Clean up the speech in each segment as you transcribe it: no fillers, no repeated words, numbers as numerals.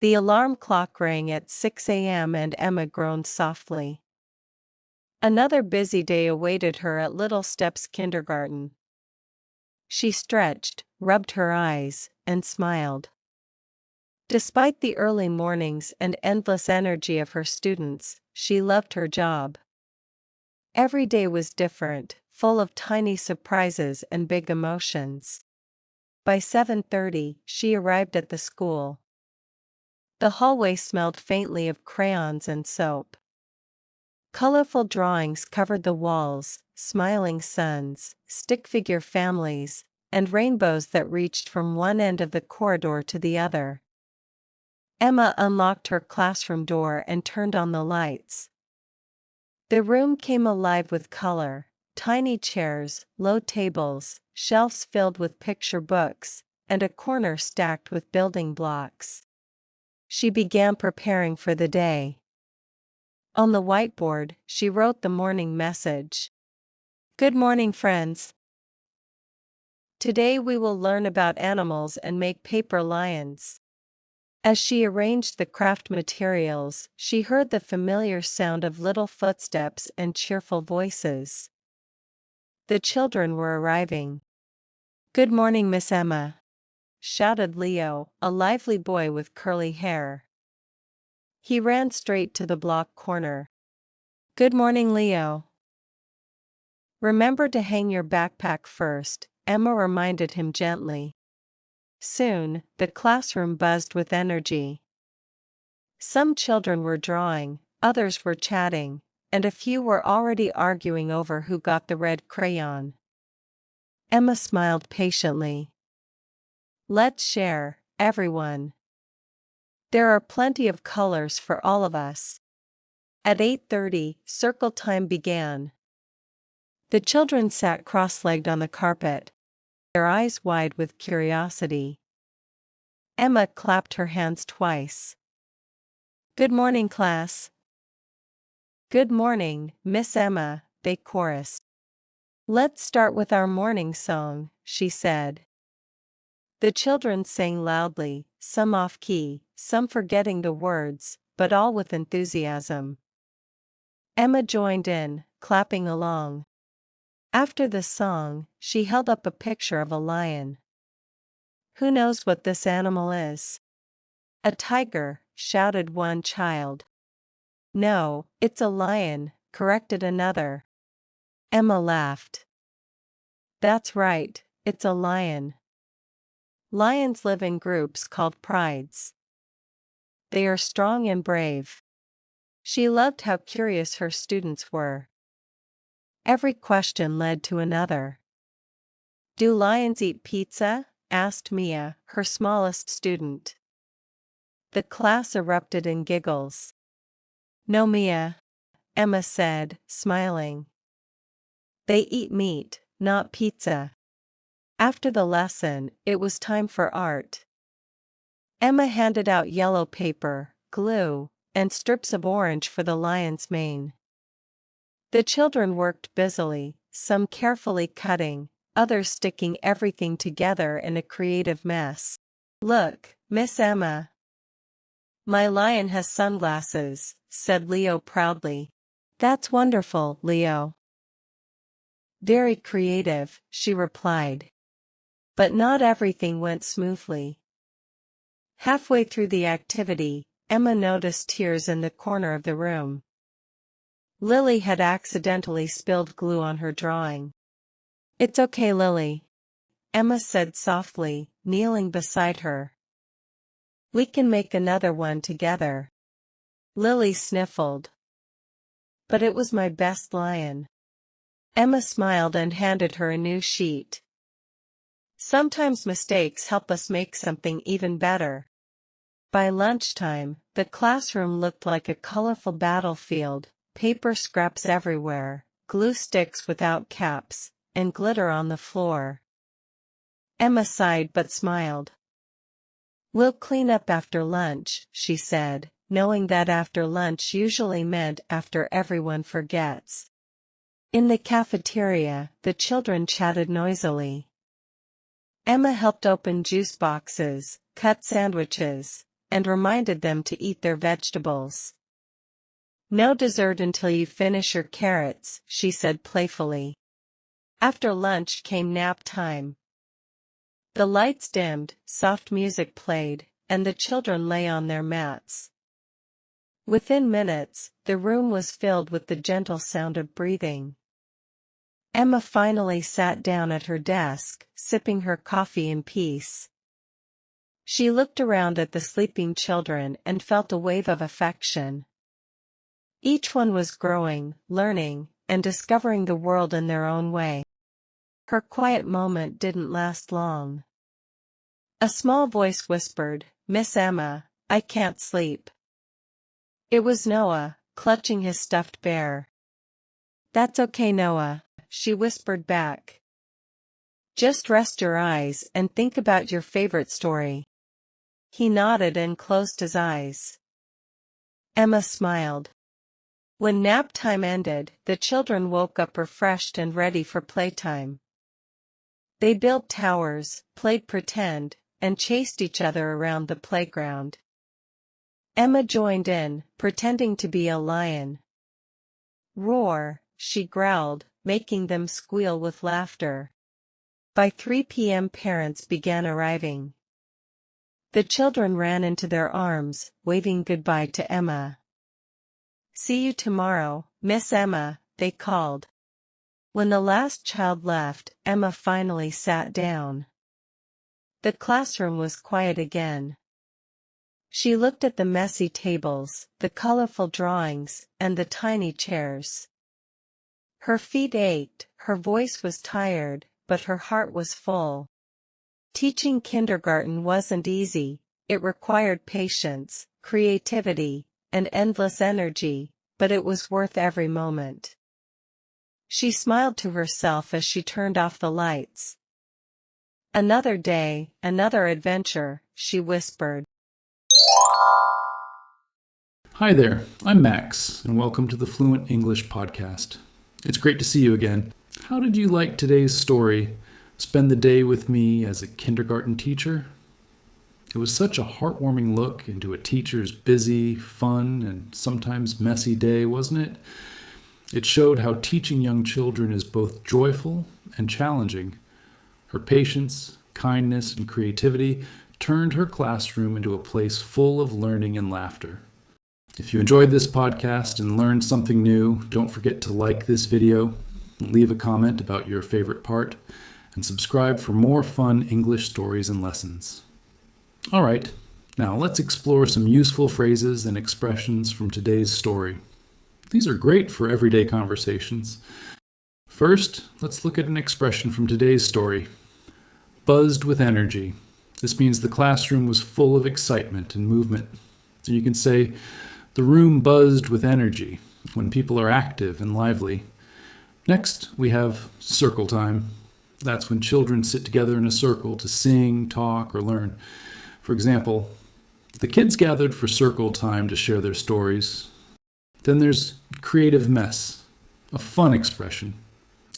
The alarm clock rang at 6 a.m. and Emma groaned softly. Another busy day awaited her at Little Steps Kindergarten. She stretched, rubbed her eyes, and smiled. Despite the early mornings and endless energy of her students, she loved her job. Every day was different, full of tiny surprises and big emotions. By 7:30, she arrived at the school. The hallway smelled faintly of crayons and soap. Colorful drawings covered the walls, smiling suns, stick figure families, and rainbows that reached from one end of the corridor to the other. Emma unlocked her classroom door and turned on the lights. The room came alive with color: tiny chairs, low tables, shelves filled with picture books, and a corner stacked with building blocks. She began preparing for the day. On the whiteboard, she wrote the morning message. Good morning, friends. Today we will learn about animals and make paper lions. As she arranged the craft materials, she heard the familiar sound of little footsteps and cheerful voices. The children were arriving. Good morning, Miss Emma, shouted Leo, a lively boy with curly hair. He ran straight to the block corner. Good morning, Leo. Remember to hang your backpack first, Emma reminded him gently. Soon, the classroom buzzed with energy. Some children were drawing, others were chatting, and a few were already arguing over who got the red crayon. Emma smiled patiently. Let's share, everyone. There are plenty of colors for all of us. At 8:30, circle time began. The children sat cross-legged on the carpet, their eyes wide with curiosity. Emma clapped her hands twice. Good morning, class. Good morning, Miss Emma, they chorused. Let's start with our morning song, she said. The children sang loudly, some off-key, some forgetting the words, but all with enthusiasm. Emma joined in, clapping along. After the song, she held up a picture of a lion. Who knows what this animal is? A tiger, shouted one child. No, it's a lion, corrected another. Emma laughed. That's right, it's a lion. Lions live in groups called prides. They are strong and brave. She loved how curious her students were. Every question led to another. Do lions eat pizza? Asked Mia, her smallest student. The class erupted in giggles. No, Mia, Emma said, smiling. They eat meat, not pizza. After the lesson, it was time for art. Emma handed out yellow paper, glue, and strips of orange for the lion's mane. The children worked busily, some carefully cutting, others sticking everything together in a creative mess. Look, Miss Emma. My lion has sunglasses, said Leo proudly. That's wonderful, Leo. Very creative, she replied. But not everything went smoothly. Halfway through the activity, Emma noticed tears in the corner of the room. Lily had accidentally spilled glue on her drawing. It's okay, Lily, Emma said softly, kneeling beside her. We can make another one together. Lily sniffled. But it was my best lion. Emma smiled and handed her a new sheet. Sometimes mistakes help us make something even better. By lunchtime, the classroom looked like a colorful battlefield, paper scraps everywhere, glue sticks without caps, and glitter on the floor. Emma sighed but smiled. We'll clean up after lunch, she said, knowing that after lunch usually meant after everyone forgets. In the cafeteria, the children chatted noisily. Emma helped open juice boxes, cut sandwiches, and reminded them to eat their vegetables. "No dessert until you finish your carrots," she said playfully. After lunch came nap time. The lights dimmed, soft music played, and the children lay on their mats. Within minutes, the room was filled with the gentle sound of breathing. Emma finally sat down at her desk, sipping her coffee in peace. She looked around at the sleeping children and felt a wave of affection. Each one was growing, learning, and discovering the world in their own way. Her quiet moment didn't last long. A small voice whispered, "Miss Emma, I can't sleep." It was Noah, clutching his stuffed bear. "That's okay, Noah," she whispered back. "Just rest your eyes and think about your favorite story." He nodded and closed his eyes. Emma smiled. When nap time ended, the children woke up refreshed and ready for playtime. They built towers, played pretend, and chased each other around the playground. Emma joined in, pretending to be a lion. "Roar," she growled, making them squeal with laughter. By 3 p.m. parents began arriving. The children ran into their arms, waving goodbye to Emma. "See you tomorrow, Miss Emma," they called. When the last child left, Emma finally sat down. The classroom was quiet again. She looked at the messy tables, the colorful drawings, and the tiny chairs. Her feet ached, her voice was tired, but her heart was full. Teaching kindergarten wasn't easy. It required patience, creativity, and endless energy, but it was worth every moment. She smiled to herself as she turned off the lights. "Another day, another adventure," she whispered. Hi there, I'm Max, and welcome to the Fluent English Podcast. It's great to see you again. How did you like today's story, Spend the Day with Me as a Kindergarten Teacher? It was such a heartwarming look into a teacher's busy, fun, and sometimes messy day, wasn't it? It showed how teaching young children is both joyful and challenging. Her patience, kindness, and creativity turned her classroom into a place full of learning and laughter. If you enjoyed this podcast and learned something new, don't forget to like this video, leave a comment about your favorite part, and subscribe for more fun English stories and lessons. All right, now let's explore some useful phrases and expressions from today's story. These are great for everyday conversations. First, let's look at an expression from today's story. Buzzed with energy. This means the classroom was full of excitement and movement. So you can say, the room buzzed with energy when people are active and lively. Next, we have circle time. That's when children sit together in a circle to sing, talk, or learn. For example, the kids gathered for circle time to share their stories. Then there's creative mess, a fun expression.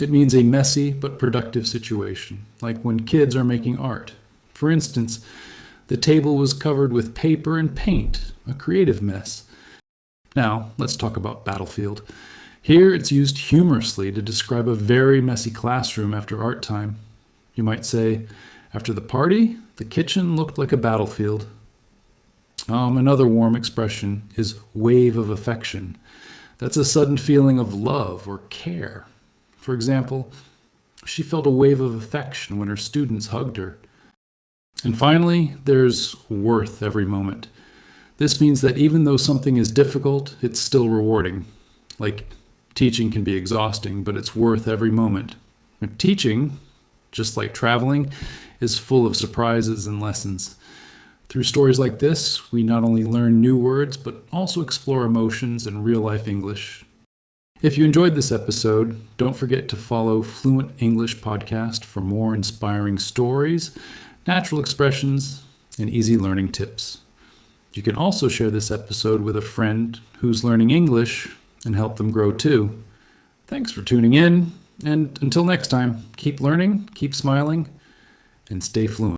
It means a messy but productive situation, like when kids are making art. For instance, the table was covered with paper and paint, a creative mess. Now, let's talk about battlefield. Here it's used humorously to describe a very messy classroom after art time. You might say, after the party, the kitchen looked like a battlefield. Another warm expression is wave of affection. That's a sudden feeling of love or care. For example, she felt a wave of affection when her students hugged her. And finally, there's worth every moment. This means that even though something is difficult, it's still rewarding. Like, teaching can be exhausting, but it's worth every moment. And teaching, just like traveling, is full of surprises and lessons. Through stories like this, we not only learn new words, but also explore emotions and real-life English. If you enjoyed this episode, don't forget to follow Fluent English Podcast for more inspiring stories, natural expressions, and easy learning tips. You can also share this episode with a friend who's learning English and help them grow too. Thanks for tuning in, and until next time, keep learning, keep smiling, and stay fluent.